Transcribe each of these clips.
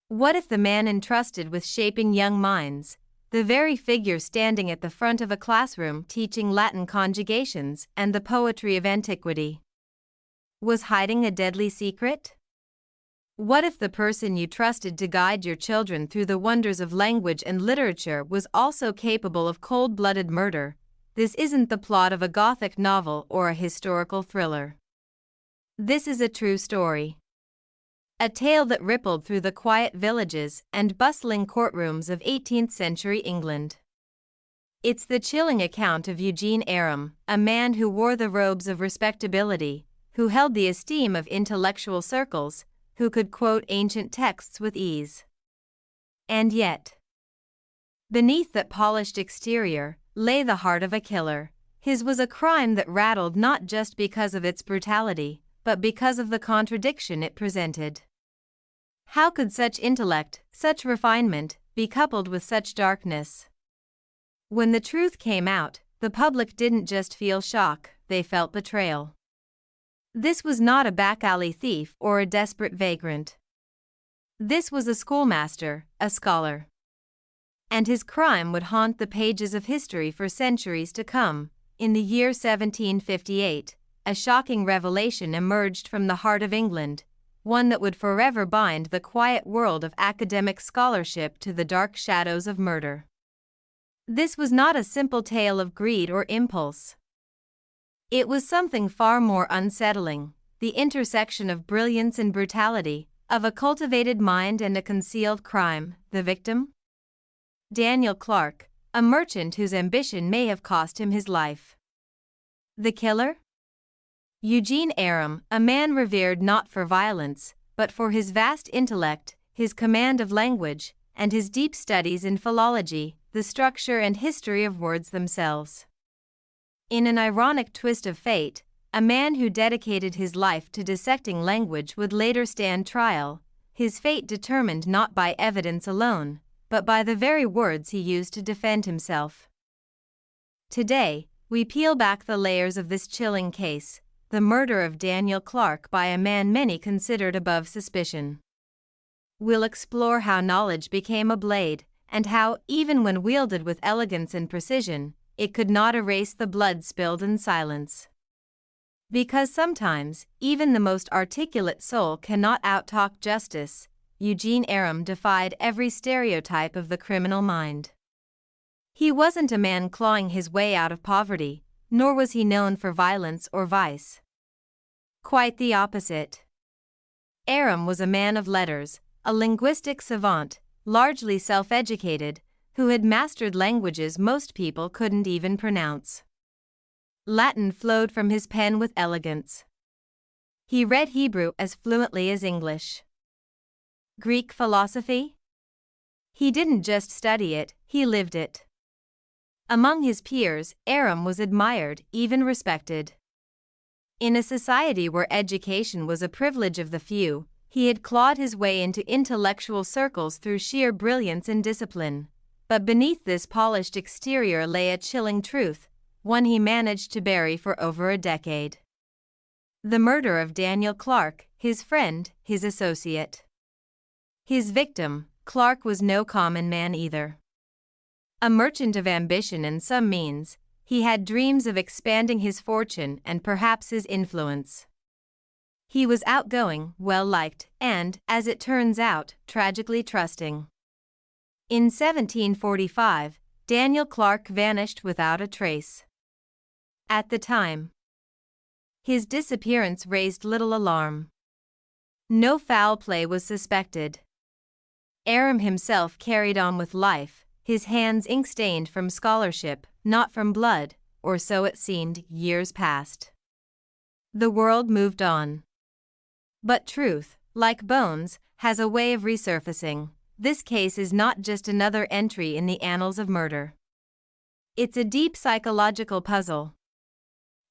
What if the man entrusted with shaping young minds, the very figure standing at the front of a classroom teaching Latin conjugations and the poetry of antiquity, was hiding a deadly secret? What if the person you trusted to guide your children through the wonders of language and literature was also capable of cold-blooded murder? This isn't the plot of a Gothic novel or a historical thriller. This is a true story. A tale that rippled through the quiet villages and bustling courtrooms of 18th-century England. It's the chilling account of Eugene Aram, a man who wore the robes of respectability, who held the esteem of intellectual circles, who could quote ancient texts with ease. And yet, beneath that polished exterior, lay the heart of a killer. His was a crime that rattled not just because of its brutality, but because of the contradiction it presented. How could such intellect, such refinement, be coupled with such darkness? When the truth came out, the public didn't just feel shock, they felt betrayal. This was not a back-alley thief or a desperate vagrant. This was a schoolmaster, a scholar. And his crime would haunt the pages of history for centuries to come. In the year 1758, a shocking revelation emerged from the heart of England, one that would forever bind the quiet world of academic scholarship to the dark shadows of murder. This was not a simple tale of greed or impulse. It was something far more unsettling, the intersection of brilliance and brutality, of a cultivated mind and a concealed crime. The victim? Daniel Clarke, a merchant whose ambition may have cost him his life. The killer? Eugene Aram, a man revered not for violence, but for his vast intellect, his command of language, and his deep studies in philology, the structure and history of words themselves. In an ironic twist of fate, a man who dedicated his life to dissecting language would later stand trial, his fate determined not by evidence alone, but by the very words he used to defend himself. Today, we peel back the layers of this chilling case, the murder of Daniel Clarke by a man many considered above suspicion. We'll explore how knowledge became a blade, and how, even when wielded with elegance and precision, it could not erase the blood spilled in silence. Because sometimes, even the most articulate soul cannot outtalk justice, Eugene Aram defied every stereotype of the criminal mind. He wasn't a man clawing his way out of poverty, nor was he known for violence or vice. Quite the opposite. Aram was a man of letters, a linguistic savant, largely self-educated, who had mastered languages most people couldn't even pronounce. Latin flowed from his pen with elegance. He read Hebrew as fluently as English. Greek philosophy? He didn't just study it, he lived it. Among his peers, Aram was admired, even respected. In a society where education was a privilege of the few, he had clawed his way into intellectual circles through sheer brilliance and discipline. But beneath this polished exterior lay a chilling truth, one he managed to bury for over a decade. The murder of Daniel Clarke, his friend, his associate. His victim, Clarke, was no common man either. A merchant of ambition and some means, he had dreams of expanding his fortune and perhaps his influence. He was outgoing, well-liked, and, as it turns out, tragically trusting. In 1745, Daniel Clarke vanished without a trace. At the time, his disappearance raised little alarm. No foul play was suspected. Aram himself carried on with life, his hands ink-stained from scholarship, not from blood, or so it seemed. Years passed. The world moved on. But truth, like bones, has a way of resurfacing. This case is not just another entry in the annals of murder. It's a deep psychological puzzle.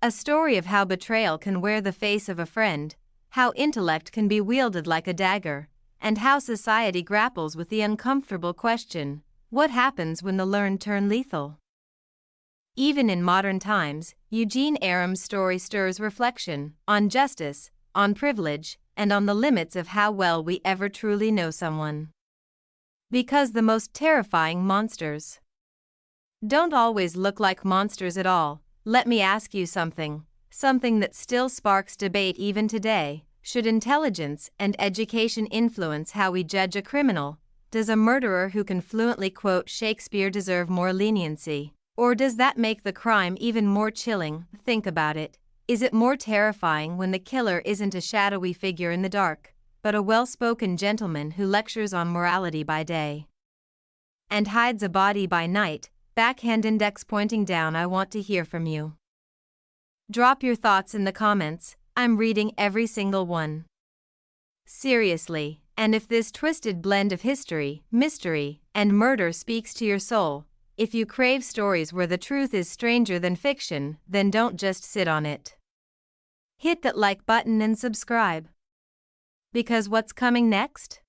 A story of how betrayal can wear the face of a friend, how intellect can be wielded like a dagger, and how society grapples with the uncomfortable question, what happens when the learned turn lethal? Even in modern times, Eugene Aram's story stirs reflection on justice, on privilege, and on the limits of how well we ever truly know someone. Because the most terrifying monsters don't always look like monsters at all. Let me ask you something that still sparks debate even today. Should intelligence and education influence how we judge a criminal? Does a murderer who can fluently quote Shakespeare deserve more leniency? Or does that make the crime even more chilling? Think about it. Is it more terrifying when the killer isn't a shadowy figure in the dark, but a well-spoken gentleman who lectures on morality by day and hides a body by night? Backhand index pointing down. I want to hear from you. Drop your thoughts in the comments. I'm reading every single one. Seriously, and if this twisted blend of history, mystery, and murder speaks to your soul, if you crave stories where the truth is stranger than fiction, then don't just sit on it. Hit that like button and subscribe. Because what's coming next?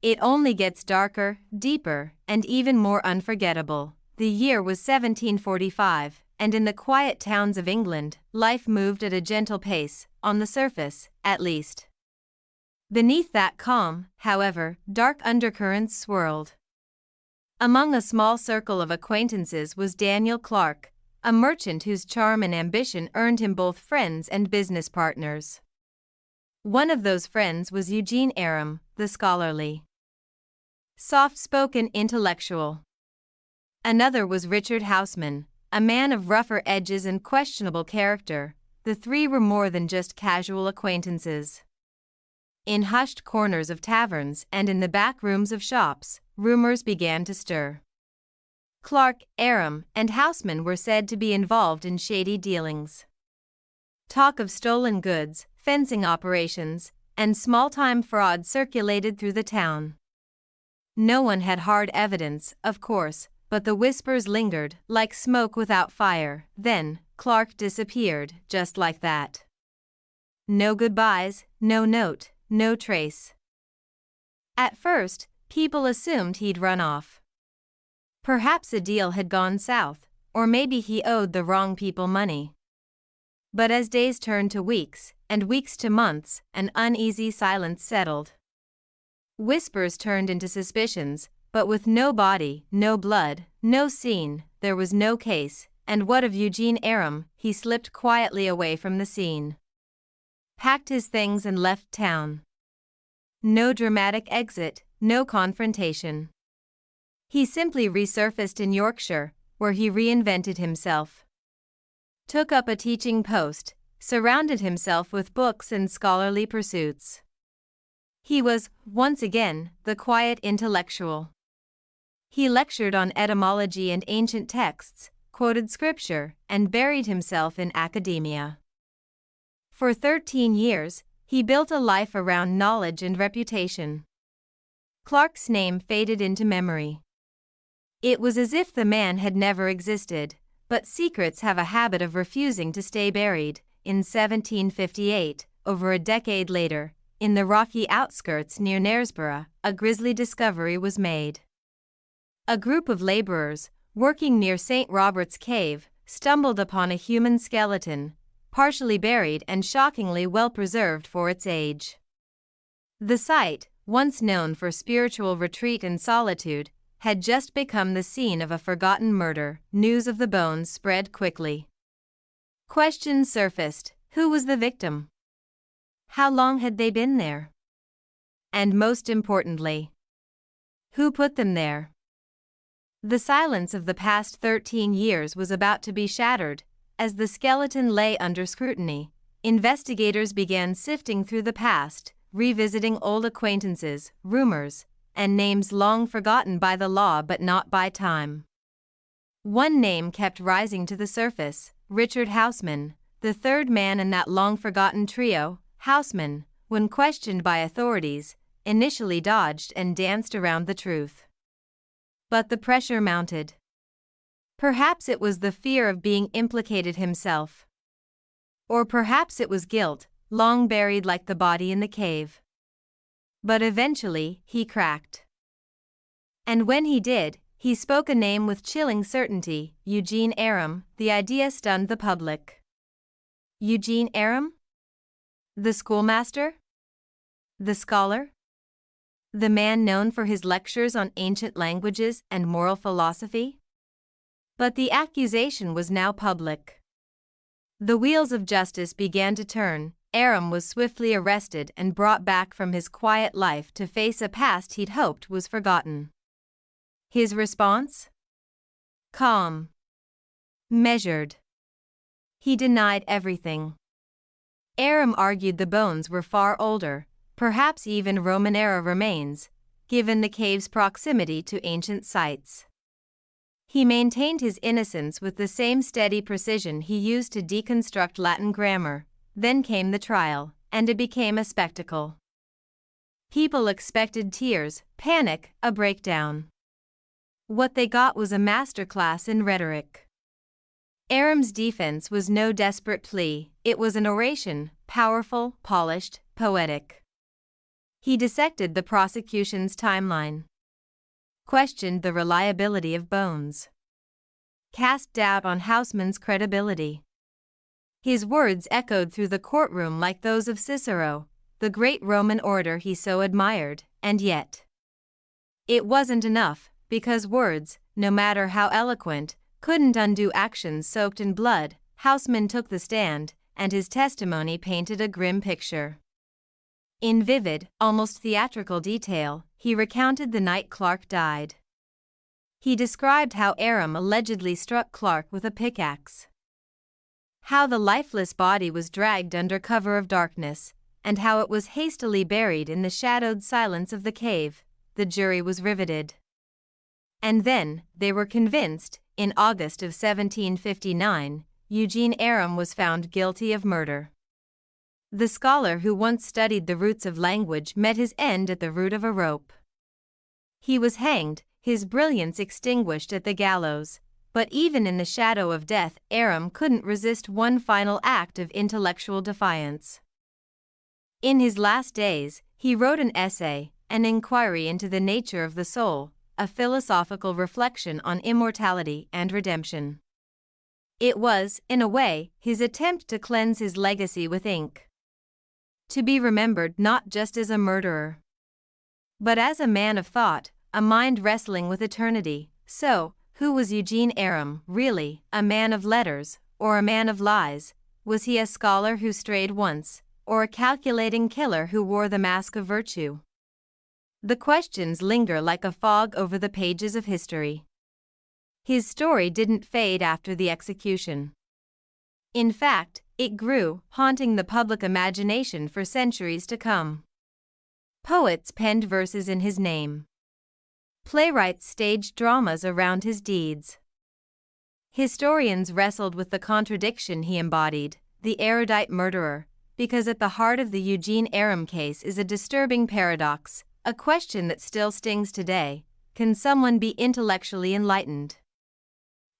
It only gets darker, deeper, and even more unforgettable. The year was 1745, and in the quiet towns of England, life moved at a gentle pace, on the surface, at least. Beneath that calm, however, dark undercurrents swirled. Among a small circle of acquaintances was Daniel Clarke, a merchant whose charm and ambition earned him both friends and business partners. One of those friends was Eugene Aram, the scholarly, soft-spoken intellectual. Another was Richard Houseman, a man of rougher edges and questionable character. The three were more than just casual acquaintances. In hushed corners of taverns and in the back rooms of shops, rumors began to stir. Clarke, Aram, and Houseman were said to be involved in shady dealings. Talk of stolen goods, fencing operations, and small-time fraud circulated through the town. No one had hard evidence, of course, but the whispers lingered, like smoke without fire. Then, Clarke disappeared, just like that. No goodbyes, no note, no trace. At first, people assumed he'd run off. Perhaps a deal had gone south, or maybe he owed the wrong people money. But as days turned to weeks, and weeks to months, an uneasy silence settled. Whispers turned into suspicions, but with no body, no blood, no scene, there was no case. And what of Eugene Aram? He slipped quietly away from the scene, packed his things and left town. No dramatic exit, no confrontation. He simply resurfaced in Yorkshire, where he reinvented himself. Took up a teaching post, surrounded himself with books and scholarly pursuits. He was, once again, the quiet intellectual. He lectured on etymology and ancient texts, quoted scripture, and buried himself in academia. For 13 years, he built a life around knowledge and reputation. Clarke's name faded into memory. It was as if the man had never existed, but secrets have a habit of refusing to stay buried. In 1758, over a decade later, in the rocky outskirts near Knaresborough, a grisly discovery was made. A group of laborers, working near St. Robert's Cave, stumbled upon a human skeleton, partially buried and shockingly well preserved for its age. The site, once known for spiritual retreat and solitude, had just become the scene of a forgotten murder. News of the bones spread quickly. Questions surfaced: who was the victim? How long had they been there? And most importantly, who put them there? The silence of the past 13 years was about to be shattered. As the skeleton lay under scrutiny, investigators began sifting through the past, revisiting old acquaintances, rumors, and names long forgotten by the law but not by time. One name kept rising to the surface: Richard Houseman, the third man in that long-forgotten trio. Houseman, when questioned by authorities, initially dodged and danced around the truth. But the pressure mounted. Perhaps it was the fear of being implicated himself. Or perhaps it was guilt, long buried like the body in the cave. But eventually, he cracked. And when he did, he spoke a name with chilling certainty: Eugene Aram. The idea stunned the public. Eugene Aram? The schoolmaster? The scholar? The man known for his lectures on ancient languages and moral philosophy? But the accusation was now public. The wheels of justice began to turn. Aram was swiftly arrested and brought back from his quiet life to face a past he'd hoped was forgotten. His response? Calm. Measured. He denied everything. Aram argued the bones were far older, perhaps even Roman-era remains, given the cave's proximity to ancient sites. He maintained his innocence with the same steady precision he used to deconstruct Latin grammar. Then came the trial, and it became a spectacle. People expected tears, panic, a breakdown. What they got was a masterclass in rhetoric. Aram's defense was no desperate plea, it was an oration, powerful, polished, poetic. He dissected the prosecution's timeline, questioned the reliability of bones, cast doubt on Houseman's credibility. His words echoed through the courtroom like those of Cicero, the great Roman orator he so admired, and yet it wasn't enough, because words, no matter how eloquent, couldn't undo actions soaked in blood. Houseman took the stand, and his testimony painted a grim picture. In vivid, almost theatrical detail, he recounted the night Clarke died. He described how Aram allegedly struck Clarke with a pickaxe, how the lifeless body was dragged under cover of darkness, and how it was hastily buried in the shadowed silence of the cave. The jury was riveted. And then, they were convinced, in August of 1759, Eugene Aram was found guilty of murder. The scholar who once studied the roots of language met his end at the root of a rope. He was hanged, his brilliance extinguished at the gallows. But even in the shadow of death, Aram couldn't resist one final act of intellectual defiance. In his last days, he wrote an essay, an inquiry into the nature of the soul, a philosophical reflection on immortality and redemption. It was, in a way, his attempt to cleanse his legacy with ink. To be remembered not just as a murderer, but as a man of thought, a mind wrestling with eternity. So, who was Eugene Aram, really, a man of letters, or a man of lies? Was he a scholar who strayed once, or a calculating killer who wore the mask of virtue? The questions linger like a fog over the pages of history. His story didn't fade after the execution. In fact, it grew, haunting the public imagination for centuries to come. Poets penned verses in his name. Playwrights staged dramas around his deeds. Historians wrestled with the contradiction he embodied, the erudite murderer, because at the heart of the Eugene Aram case is a disturbing paradox, a question that still stings today: can someone be intellectually enlightened,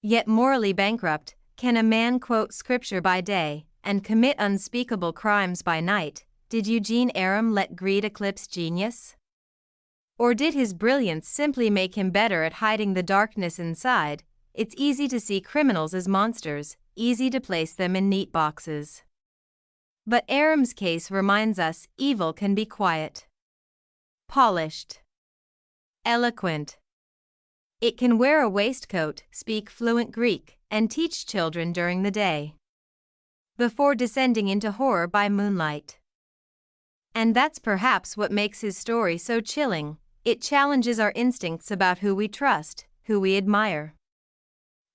yet morally bankrupt? Can a man quote scripture by day and commit unspeakable crimes by night? Did Eugene Aram let greed eclipse genius? Or did his brilliance simply make him better at hiding the darkness inside? It's easy to see criminals as monsters, easy to place them in neat boxes. But Aram's case reminds us evil can be quiet, polished, eloquent. It can wear a waistcoat, speak fluent Greek, and teach children during the day, before descending into horror by moonlight. And that's perhaps what makes his story so chilling. It challenges our instincts about who we trust, who we admire,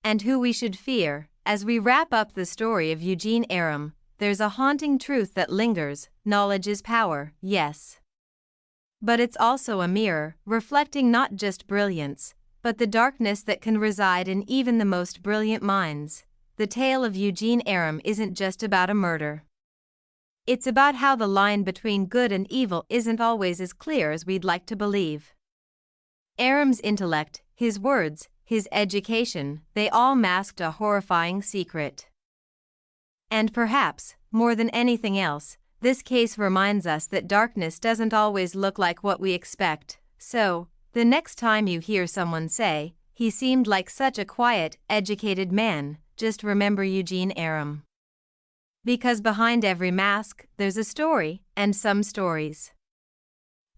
and who we should fear. As we wrap up the story of Eugene Aram, there's a haunting truth that lingers: knowledge is power, yes. But it's also a mirror, reflecting not just brilliance, but the darkness that can reside in even the most brilliant minds. The tale of Eugene Aram isn't just about a murder. It's about how the line between good and evil isn't always as clear as we'd like to believe. Aram's intellect, his words, his education, they all masked a horrifying secret. And perhaps, more than anything else, this case reminds us that darkness doesn't always look like what we expect. So, the next time you hear someone say, "He seemed like such a quiet, educated man," just remember Eugene Aram. Because behind every mask, there's a story, and some stories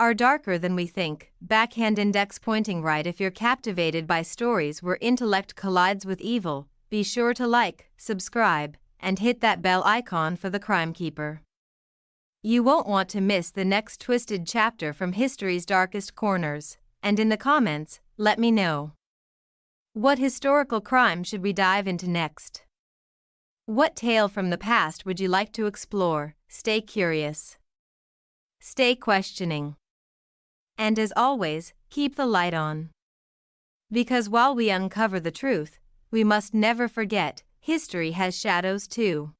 are darker than we think. Backhand index pointing right. If you're captivated by stories where intellect collides with evil, be sure to like, subscribe, and hit that bell icon for the Crime Keeper. You won't want to miss the next twisted chapter from history's darkest corners, and in the comments, let me know. What historical crime should we dive into next? What tale from the past would you like to explore? Stay curious. Stay questioning. And as always, keep the light on. Because while we uncover the truth, we must never forget, history has shadows too.